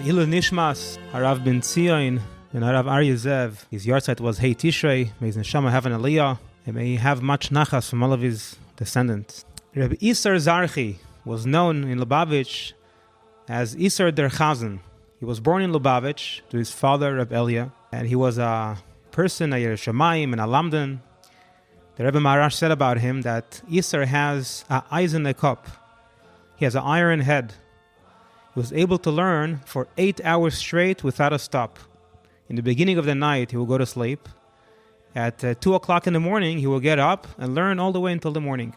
Ilu Nishmas, Harav Ben Tzion, and Harav Aryeh Zev. His yahrzeit was Hey Tishrei. May his neshama have an aliyah, and may he have much nachas from all of his descendants. Rabbi Iser Zarchi was known in Liubavitch as Iser der Chazan. He was born in Liubavitch to his father, Reb Elia, and he was a person, a Yerei Shamayim, and a Lamdan. The Rebbe Maharash said about him that Iser has a eisene cup. He has an iron head. He was able to learn for 8 hours straight without a stop. In the beginning of the night, he will go to sleep. At 2 o'clock in the morning, he will get up and learn all the way until the morning.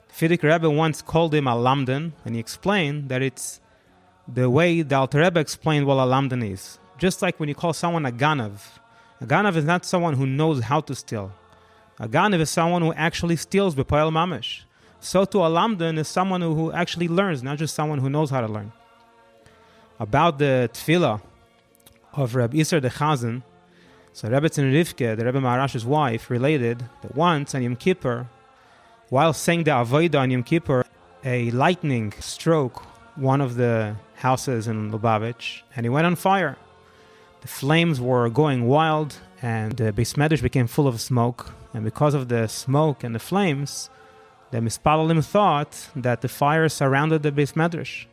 The Frierdiker Rebbe once called him a Lamdan, and he explained that it's the way the Alter Rebbe explained what a Lamdan is. Just like when you call someone a Ganav. A Ganav is not someone who knows how to steal. A Ganav is someone who actually steals b'poel mamish. So too a Lamdan is someone who actually learns, not just someone who knows how to learn. About the tefillah of Reb Iser the Chazan, so Rebbetzin Rivke, the Rebbe Maharash's wife, related that once on Yom Kippur, while saying the Avodah on Yom Kippur, a lightning struck one of the houses in Liubavitch, and it went on fire. The flames were going wild, and the Beis Medrash became full of smoke. And because of the smoke and the flames, the Mispalalim thought that the fire surrounded the Beis Medrash.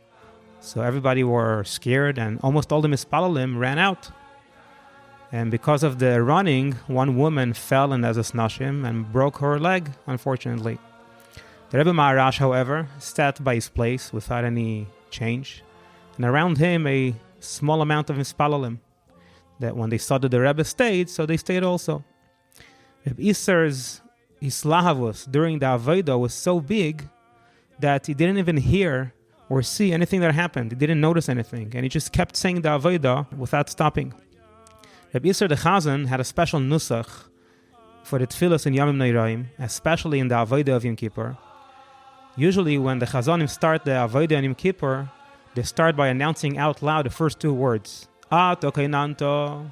So everybody were scared, and almost all the Mispalalim ran out. And because of the running, one woman fell in Ezes Nashim and broke her leg, unfortunately. The Rebbe Maharash, however, sat by his place without any change, and around him a small amount of Mispalalim, that when they saw that the Rebbe stayed, so they stayed also. Reb Iser's Islahavus during the Avodah was so big that he didn't even hear or see anything that happened. He didn't notice anything, and he just kept saying the Avodah without stopping. Reb Iser the Chazan had a special nusach for the tefillos in Yomim Noraim, especially in the Avodah of Yom Kippur. Usually when the Chazanim start the Avodah on Yom Kippur, they start by announcing out loud the first two words, Ato Keinanto.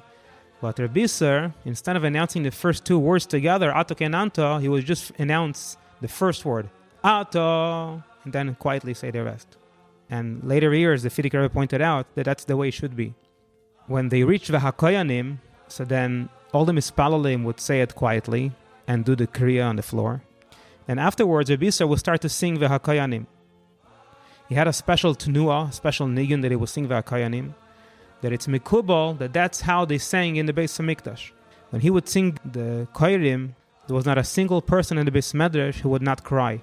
But Reb Iser, instead of announcing the first two words together, Ato Keinanto, he would just announce the first word, Ato, and then quietly say the rest. And later years, the Frierdiker Rebbe pointed out that that's the way it should be. When they reached V'Hakahyanim, so then all the Mispalalim would say it quietly and do the Kriya on the floor. And afterwards, Reb Iser would start to sing V'Hakahyanim. He had a special tenuah, a special nigun that he would sing V'Hakahyanim, that it's mikubal, that's how they sang in the Beis Hamikdash. When he would sing the Koirim, there was not a single person in the Beis Medrash who would not cry.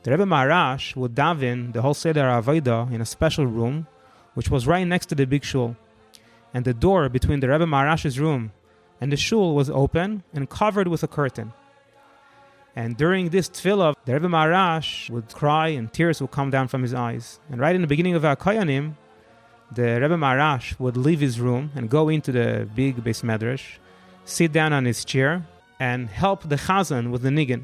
The Rebbe Maharash would daven the whole Seder Avodah in a special room, which was right next to the big shul. And the door between the Rebbe Maharash's room and the shul was open and covered with a curtain. And during this tefillah, the Rebbe Maharash would cry and tears would come down from his eyes. And right in the beginning of Kohanim, the Rebbe Maharash would leave his room and go into the big Beis Medrash, sit down on his chair, and help the Chazan with the nigun.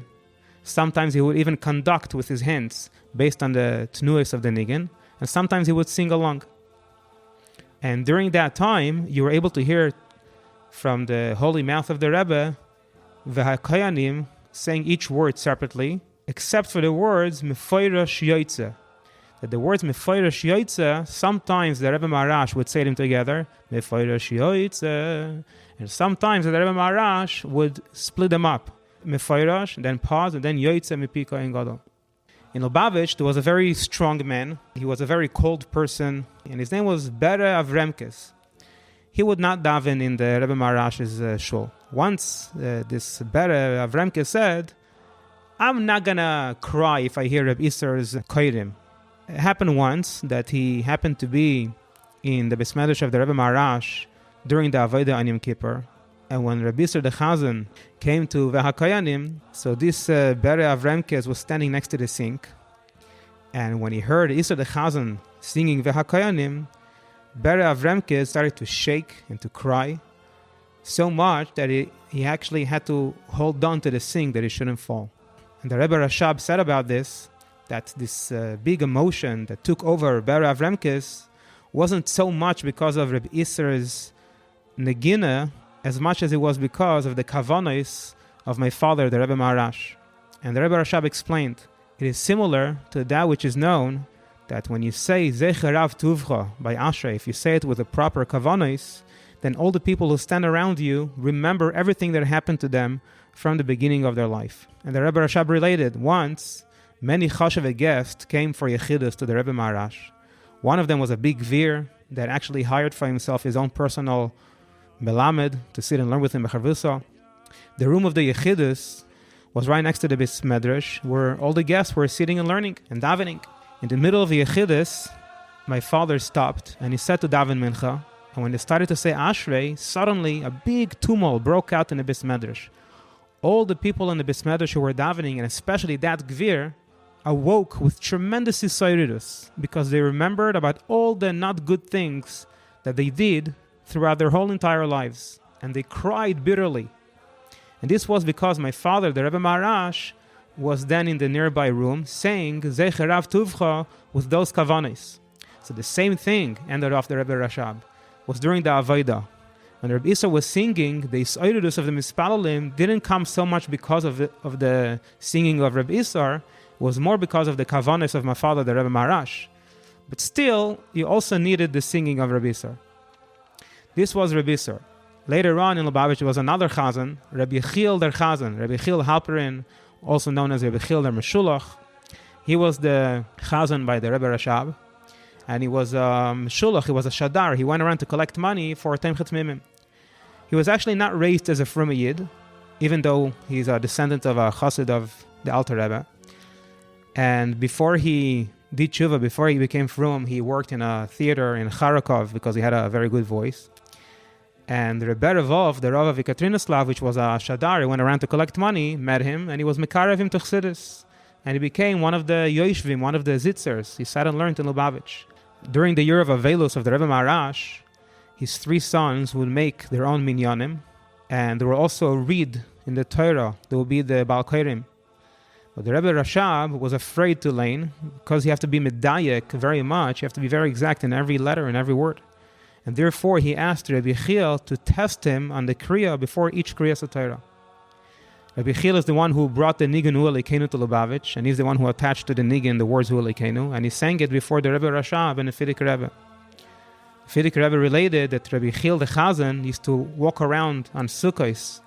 Sometimes he would even conduct with his hands based on the tenuos of the nigun, and sometimes he would sing along. And during that time, you were able to hear from the holy mouth of the Rebbe, V'Hakahyanim, saying each word separately, except for the words Mefoirash Yoitze. That the words Mefoirash Yoitze, sometimes the Rebbe Maharash would say them together, Mefoirash Yoitze, and sometimes the Rebbe Maharash would split them up, Mefoirash, then pause, and then Yoitze Mepika Ein Gadol. In Liubavitch, there was a very strong man. He was a very cold person, and his name was Bere Avremkes. He would not daven in the Rebbe Maharash's shul. Once, this Bere Avremkes said, I'm not gonna cry if I hear Reb Iser's Koirim. It happened once that he happened to be in the Beis Medrash of the Rebbe Maharash during the Avodah on Yom Kippur. And when Reb Iser the Chazan came to V'Hakahyanim, so this Bere Avremkes was standing next to the sink. And when he heard Iser the Chazan singing V'Hakahyanim, Bere Avremkes started to shake and to cry so much that he actually had to hold on to the sink that he shouldn't fall. And the Rebbe Rashab said about this, that this big emotion that took over Bere Avremkes wasn't so much because of Reb Iser's negina, as much as it was because of the kavanos of my father, the Rebbe Maharash. And the Rebbe Rashab explained, it is similar to that which is known that when you say Zecher Rav Tuvcha by Ashrei, if you say it with a proper kavanos, then all the people who stand around you remember everything that happened to them from the beginning of their life. And the Rebbe Rashab related, once, many Chashavei guests came for Yechidus to the Rebbe Maharash. One of them was a big Gvir that actually hired for himself his own personal Melamed to sit and learn with him Becharvusa. The room of the Yechidus was right next to the Bis Medrash, where all the guests were sitting and learning and davening. In the middle of the Yechidus, my father stopped and he said to daven Mincha, and when they started to say Ashrei, suddenly a big tumult broke out in the Bis Medrash. All the people in the Bis Medrash who were davening, and especially that Gvir, awoke with tremendous Yisairidus because they remembered about all the not good things that they did throughout their whole entire lives. And they cried bitterly. And this was because my father, the Rebbe Maharash, was then in the nearby room saying Zecher Rav Tuvcha with those kavanis. So the same thing ended off the Rebbe Rashab. Was during the Avodah. When Rabbi Isser was singing, the Yisairidus of the Mispalalim didn't come so much because of the singing of Rabbi Isser, it was more because of the kavanis of my father, the Rebbe Maharash. But still, you also needed the singing of Rabbi Isser. This was Rabbi Isser. Later on in Liubavitch, there was another Chazan, Rabbi Yחיאל der Chazan, Rabbi Yחיאל Halperin, also known as Rabbi Yחיאל der Meshulach. He was the Chazan by the Rebbe Rashab, and he was a Meshulach, he was a Shadar. He went around to collect money for Temchet Mimim. He was actually not raised as a Frum Yid, even though he's a descendant of a Chassid of the Alter Rebbe. And before he did tshuva, before he became Frum, he worked in a theater in Kharkov because he had a very good voice. And the Rebbe Revov, the Rav of Yekaterinoslav, which was a Shadar, he went around to collect money, met him, and he was Mekarev him to Chassidus. And he became one of the Yoishvim, one of the Zitzers. He sat and learned in Liubavitch. During the year of Avelus of the Rebbe Maharash, his three sons would make their own minyanim, and they will also read in the Torah. There will be the Baal Kairim. But the Rebbe Rashab was afraid to learn because you have to be medayek very much. You have to be very exact in every letter and every word. And therefore, he asked Rabbi Yחיאל to test him on the Kriya before each Kriya Torah. Rabbi Yחיאל is the one who brought the Nigun Hu Elokeinu to Liubavitch, and he's the one who attached to the Nigun the words Hu Elokeinu, and he sang it before the Rebbe Rashab and the Fidik Rebbe. The Fidik Rebbe related that Rabbi Yחיאל the Chazan used to walk around on Sukkos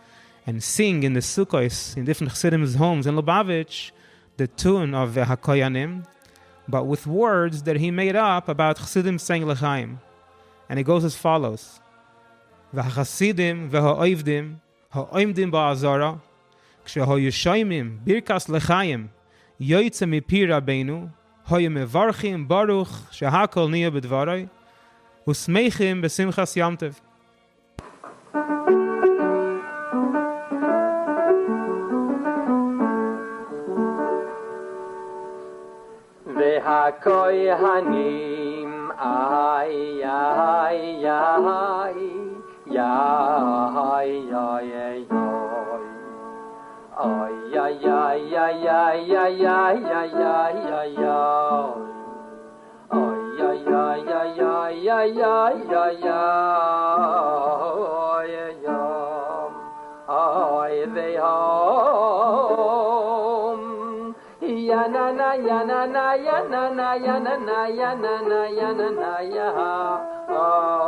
and sing in the Sukkos in different Chassidim's homes in Liubavitch the tune of VeHakahyanim, but with words that he made up about Chassidim saying L'chaim. And it goes as follows: VeHachasidim VeHa'oivdim Ha'oimdim Ba'azara Kshehoyushaimim Birkas L'chaim Yoytze Mipi Rabbeinu Hoyemevarchim Baruch Shehakol Niya B'dvaroi Usmeichim B'simchas Yamtev. והכהנים ay ay ay ay ay ay ay ya na na ya na na ya na na ya na na ya na na ya na na ya ay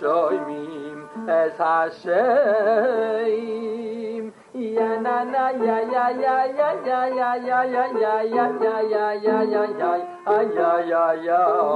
Shoymim es Hashem ya na na ya ya ya ya ya ya ya ya ya ya ya ya ya ya ya ya ya ya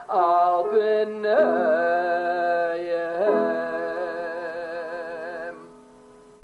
Al ben